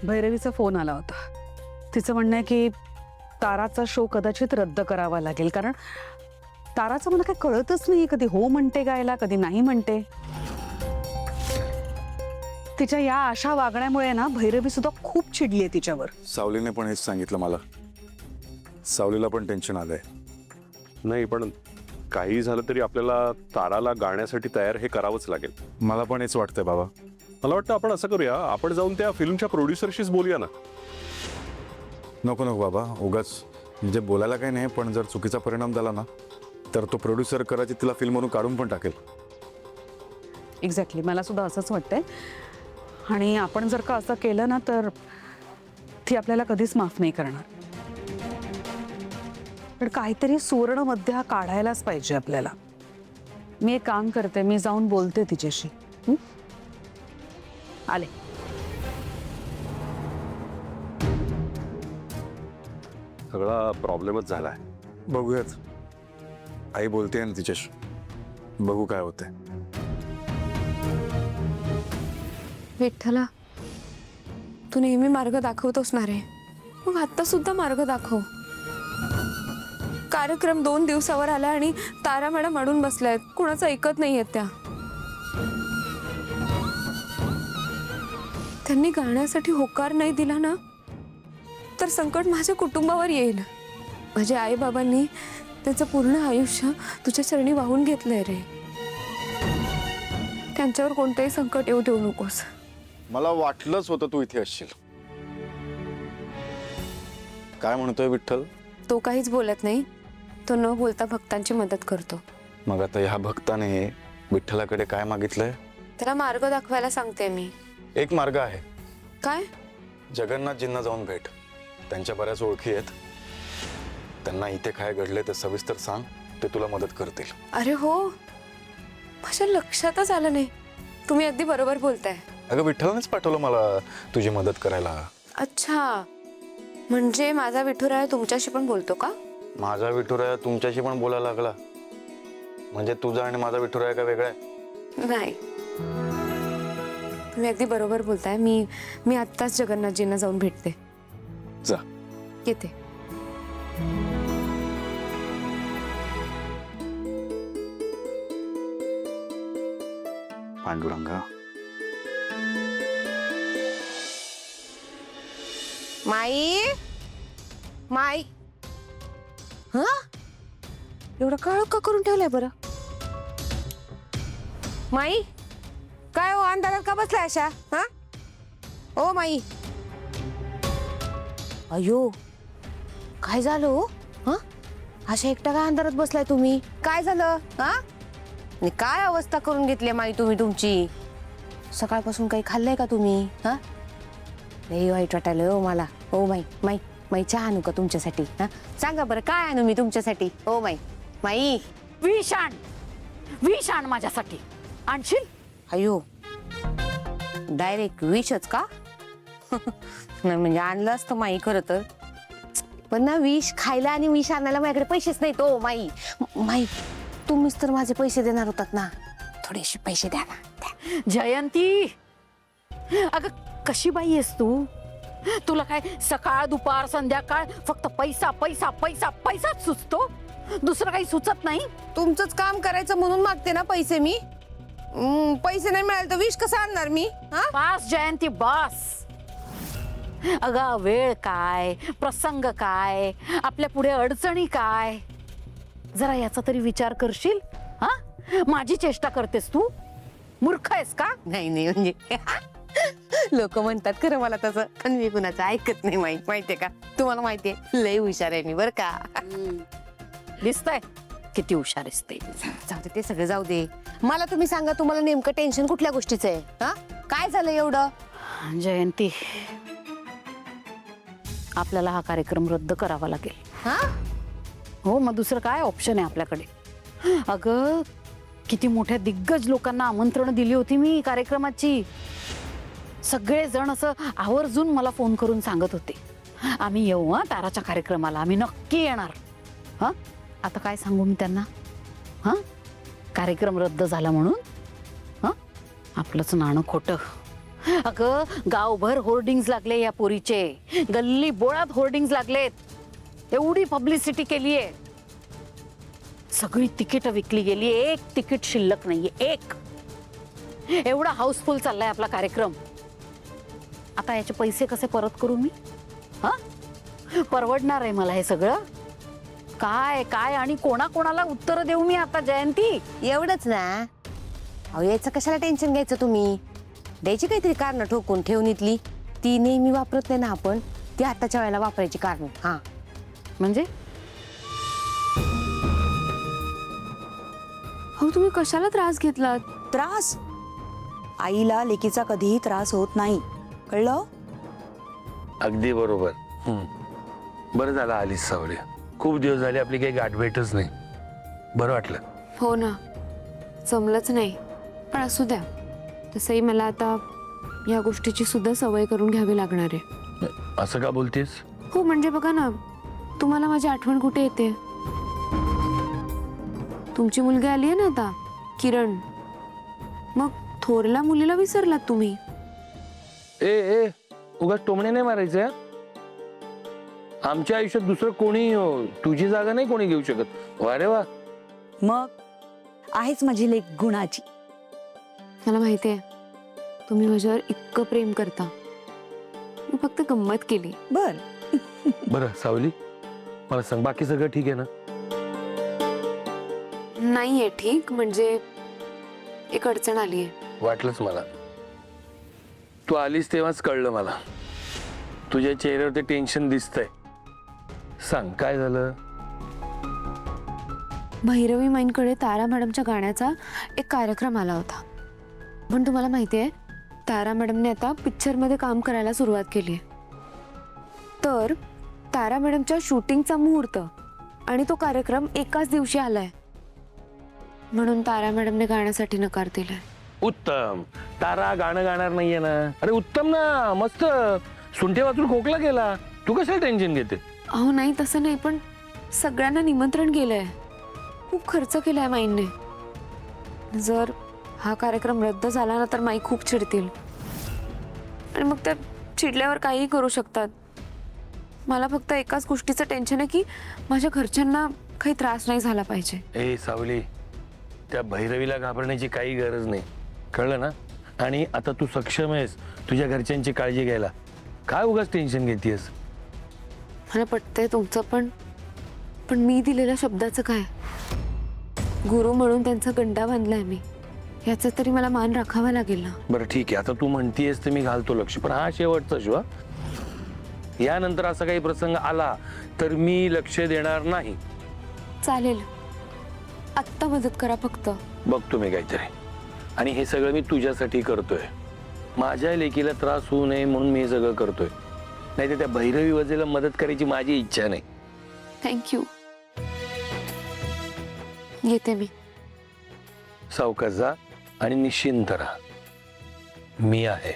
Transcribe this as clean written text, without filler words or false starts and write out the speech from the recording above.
भैरवीचा phone आला होता. तिचं म्हणणं आहे की ताराचा शो कदाचित रद्द करावा लागेल, कारण ताराचं मला काही कळतच नाही. कधी हो म्हणते गायला, कधी नाही म्हणते. तिच्या या अशा वागण्यामुळे ना भैरवी सुद्धा खूप चिडली आहे तिच्यावर. सावलीने पण हेच सांगितलं मला. सावलीला पण टेन्शन आलंय. नाही, पण काही झालं तरी आपल्याला ताराला गाण्यासाठी तयार हे करावंच लागेल. मला पण हेच वाटतंय बाबा. मला वाटतं आपण असं करूया, आपण जाऊन त्या फिल्मच्या प्रोड्युसरशीच बोलूया ना. नको नको बाबा, उगाच. म्हणजे बोलायला काही नाही, पण जर चुकीचा परिणाम झाला ना तर तो प्रोड्युसर कदाचित तिला फिल्मवरून काढून पण टाकेल. एक्झॅक्टली, मला सुद्धा असंच वाटतंय. आणि आपण जर का असं केलं ना तर ती आपल्याला कधीच माफ नाही करणार. पण काहीतरी सुवर्ण मध्य हा काढायलाच पाहिजे आपल्याला. मी एक काम करते, मी जाऊन बोलते तिच्याशी. आले. सगळा प्रॉब्लेमच झालाय. बघूयात. आई बोलते ना तिच्याशी, बघू काय होतंय. विठ्ठला, तू नेहमी मार्ग दाखवतोस ना रे, मग आता सुद्धा मार्ग दाखव. कार्यक्रम 2 दिवसावर आला आणि तारा मॅडम अडून बसल्यात, कुणाचं ऐकत नाहीयेत त्या. त्यांनी गाण्यासाठी होकार नाही दिला ना तर संकट माझ्या कुटुंबावर येईल. माझ्या आई बाबांनी त्यांचं पूर्ण आयुष्य तुझ्या चरणी वाहून घेतलंय रे. त्यांच्यावर कोणतंही संकट येऊ देऊ नकोस. मला वाटलंच होतं तू इथे असशील. काय म्हणतोय विठ्ठल? तो काहीच बोलत नाही. तो न बोलता भक्तांची मदत करतो. मग आता ह्या भक्ताने विठ्ठलाकडे काय मागितलंय? त्याला मार्ग दाखवायला सांगते मी. एक मार्ग आहे. काय? जगन्नाथजींना जाऊन भेट. त्यांच्या बऱ्याच ओळखी आहेत. त्यांना इथे काय घडले ते सविस्तर सांग, ते तुला मदत करतील. अरे हो, माझ्या लक्षातच आलं नाही. तुम्ही अगदी बरोबर बोलताय. अगं विठ्ठलानेच पाठवलं मला तुझी मदत करायला. अच्छा, म्हणजे माझा विठुराया तुमच्याशी पण बोलतो का? माझा विठुराया तुमच्याशी पण बोलायला लागला म्हणजे तुझा आणि माझा विठुराया काय वेगळा आहे? नाही, तुम्ही अगदी बरोबर बोलताय. मी आत्ताच जगन्नाथजींना जाऊन भेटते. जा. येते. पांडुरंगा. माई, माई, हा एवढं काळ का करून ठेवलंय बरं? माई, काय हो अंधारात का बसलाय अशा? हा ओ माई. अयो, काय झालं हो? हा अशा एकटा काय अंधारात बसलाय तुम्ही? काय झालं? हा काय अवस्था करून घेतली माई तुम्ही तुमची? सकाळपासून काही खाल्लंय का तुम्ही? हा लई वाईट वाटायला हो मला. ओ माई, माई, माई चहा आणू का तुमच्यासाठी? हा सांगा बरं, काय आणू मी तुमच्यासाठी? ओ माई, माई. विष आण माझ्यासाठी. आणशील? अयो, डायरेक्ट विषच का? नाही म्हणजे आणलं असतं माई खरं तर, पण ना विष खायला आणि विष आणायला माझ्याकडे पैसेच नाही तो. माई, माई तुम्हीच तर माझे पैसे देणार होतात ना, थोडेसे पैसे द्या ना. जयंती, अगं कशी बाई आहेस तू? तुला काय सकाळ दुपार संध्याकाळ फक्त पैसा पैसा पैसा पैसाच सुचतो? दुसरं काही सुचत नाही? तुमचंच काम करायचं म्हणून मागते ना पैसे मी. पैसे नाही मिळाले तर विष कसं आणणार मी? हा बास जयंती, बास. अगं वेळ काय, प्रसंग काय, आपल्या पुढे अडचणी काय, जरा याचा तरी विचार करशील? हा माझी चेष्टा करतेस तू? मूर्ख आहेस का? नाही नाही, म्हणजे लोक म्हणतात खरं मला तसं, पण मी कुणाचं ऐकत नाही. माहितीये का? तुम्हाला माहितीये लय हुशार आहे मी बरं का. दिसतंय किती हुशार आहेस ते. जाऊ दे, ते सगळं जाऊ दे. मला तुम्ही सांगा, तुम्हाला नेमकं टेन्शन कुठल्या गोष्टीचं आहे? हा काय झालं एवढं? जयंती, आपल्याला हा कार्यक्रम रद्द करावा लागेल. हा हो, मग दुसरं काय ऑप्शन आहे आपल्याकडे? अगं किती मोठ्या दिग्गज लोकांना आमंत्रण दिली होती मी कार्यक्रमाची. सगळे जण असं आवर्जून मला फोन करून सांगत होते, आम्ही येऊ हा ताराच्या कार्यक्रमाला, आम्ही नक्की येणार. हा आता काय सांगू मी त्यांना? हा कार्यक्रम रद्द झाला म्हणून? हा आपलंच नाणं खोटं. अगं गावभर होर्डिंग्स लागले या पोरीचे, गल्ली बोळात होर्डिंग्स लागलेत, एवढी पब्लिसिटी केलीये, सगळी तिकीट विकली गेली, एक तिकीट शिल्लक नाहीये, एक. एवढा हाऊसफुल चाललाय आपला कार्यक्रम. आता याचे पैसे कसे परत करू मी? हा, परवडणार आहे मला हे सगळं? काय काय आणि कोणाकोणाला उत्तर देऊ मी आता जयंती? एवढंच ना? अहो याचं कशाला टेन्शन घ्यायचं तुम्ही? द्यायची काहीतरी कारण ठोकून ठेवणीतली, ती नेहमी वापरत नाही ना आपण, ती आताच्या वेळेला वापरायची कारण. हा म्हणजे हो तुम्ही कशाला त्रास घेतलात? त्रास? आईला लेकीचा कधीही त्रास होत नाही, कळलं? अगदी बरोबर. बरं झालं आलीस सावली. खूप दिवस झाले आपली काही गाठभेटच नाही. बरं वाटलं. हो ना, जमलंच नाही. पण असू द्या, तसंही मला आता या गोष्टीची सुद्धा सवय करून घ्यावी लागणार आहे. असं का बोलतेस? हो म्हणजे बघा ना, तुम्हाला माझी आठवण कुठे येते? तुमची मुलगी आली आहे ना आता, किरण. मग थोरल्या मुलीला विसरलात तुम्ही? ए ए उगाच टोमणे नाही मारायचं. आमच्या आयुष्यात दुसरं कोणी तुझी जागा नाही कोणी घेऊ शकत. वा रे वा. मग आहेच माझी लेक गुणाची. मला माहिती आहे तुम्ही माझ्यावर इतकं प्रेम करता. मी फक्त गंमत केली. बर, बरं सावली, मला सांग बाकी सगळं ठीक आहे ना? नाहीये ठीक, म्हणजे एक अडचण आली आहे. वाटलंच मला. तू आलीस तेव्हाच कळलं मला. तुझ्या चेहऱ्यावर ते टेन्शन दिसतंय. सांग काय झालं? भैरवी माईंकडे तारा मॅडमच्या गाण्याचा एक कार्यक्रम आला होता. पण तुम्हाला माहिती आहे, तारा मॅडमने आता पिक्चरमध्ये काम करायला सुरुवात केली आहे. तर तारा मॅडमच्या शूटिंगचा मुहूर्त आणि तो कार्यक्रम एकाच दिवशी आलाय. म्हणून तारा मॅडमने गाण्यासाठी नकार दिलाय. उत्तम. तारा गाणं गाणार नाहीये ना? अरे उत्तम ना, मस्त. सुंठे वाचून खोकला गेला. तू कशाला टेन्शन घेते? अहो नाही तसं नाही, पण सगळ्यांना निमंत्रण केलंय. खूप खर्च केलाय माईंने. जर हा कार्यक्रम रद्द झाला ना तर माई खूप चिडतील आणि मग त्या चिडल्यावर काहीही करू शकतात. मला फक्त एकाच गोष्टीचं टेन्शन आहे की माझ्या घरच्यांना काही त्रास नाही झाला पाहिजे. ए सावली, त्या भैरवीला घाबरण्याची काही गरज नाही, कळलं ना? आणि आता तू सक्षम आहेस तुझ्या घरच्यांची काळजी घ्यायला. काय उगाच टेन्शन घेतेस? मला पटतंय तुमचं, पण मी दिलेल्या शब्दाचं काय? गुरु म्हणून त्यांचा गंडा बांधलाय मी, याचा तरी मला मान राखावा लागेल ना. बरं ठीक आहे, आता तू म्हणतीयस तर मी घालतो लक्ष, पण हा शेवटचा शिवा. यानंतर असा काही प्रसंग आला तर मी लक्ष देणार नाही. चालेल, आत्ता मदत करा फक्त. बघतो मी काहीतरी. आणि हे सगळं मी तुझ्यासाठी करतोय. माझ्या लेकीला त्रास होऊ नये म्हणून मी हे सगळं करतोय. नाही तर त्या भैरवी वजेला मदत करायची माझी इच्छा नाही. थँक्यू. येते मी. सावकाश जा आणि निश्चिंत राहा. मी आहे.